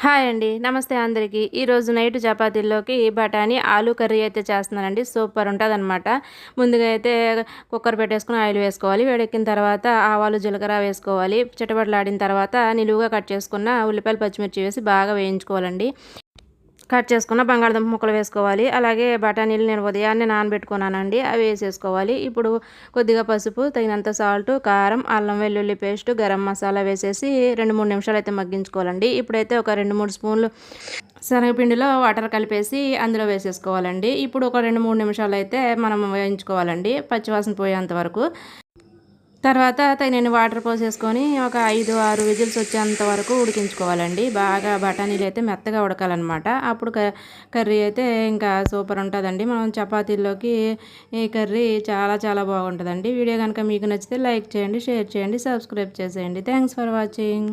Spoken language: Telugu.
హాయ్ అండి. నమస్తే అందరికీ. ఈరోజు నైట్ చపాతీల్లోకి బఠానీ, ఆలు కర్రీ అయితే చేస్తున్నానండి. సూపర్ ఉంటదనమాట. ముందుగా అయితే కుక్కర్ పెట్టేసుకొని ఆయిల్ వేసుకోవాలి. వేడెక్కిన తర్వాత ఆవాలు, జీలకర్ర వేసుకోవాలి. చిటపటలాడిన తర్వాత నిలువుగా కట్ చేసుకున్న ఉల్లిపాయలు, పచ్చిమిర్చి వేసి బాగా వేయించుకోవాలండి. కట్ చేసుకున్న బంగాళదుంప ముక్కలు వేసుకోవాలి. అలాగే బఠానీలు నేను ఉదయాన్నే నానబెట్టుకున్నానండి. అవి వేసేసుకోవాలి. ఇప్పుడు కొద్దిగా పసుపు, తగినంత సాల్ట్, కారం, అల్లం వెల్లుల్లి పేస్ట్, గరం మసాలా వేసేసి 2-3 నిమిషాలు అయితే మగ్గించుకోవాలండి. ఇప్పుడైతే ఒక 2-3 స్పూన్లు శనగపిండిలో వాటర్ కలిపేసి అందులో వేసేసుకోవాలండి. ఇప్పుడు ఒక 2-3 నిమిషాలు అయితే మనం వేయించుకోవాలండి, పచ్చివాసన పోయేంత వరకు. తర్వాత తగినన్ని వాటర్ పోసేసుకొని ఒక 5-6 విజిల్స్ వచ్చేంత వరకు ఉడికించుకోవాలండి. బాగా బఠానీలు అయితే మెత్తగా ఉడకాలన్నమాట. అప్పుడు కర్రీ అయితే ఇంకా సూపర్ ఉంటుందండి. మనం చపాతీల్లోకి ఈ కర్రీ చాలా చాలా బాగుంటుందండి. వీడియో కనుక మీకు నచ్చితే లైక్ చేయండి, షేర్ చేయండి, సబ్స్క్రైబ్ చేసేయండి. Thanks for watching.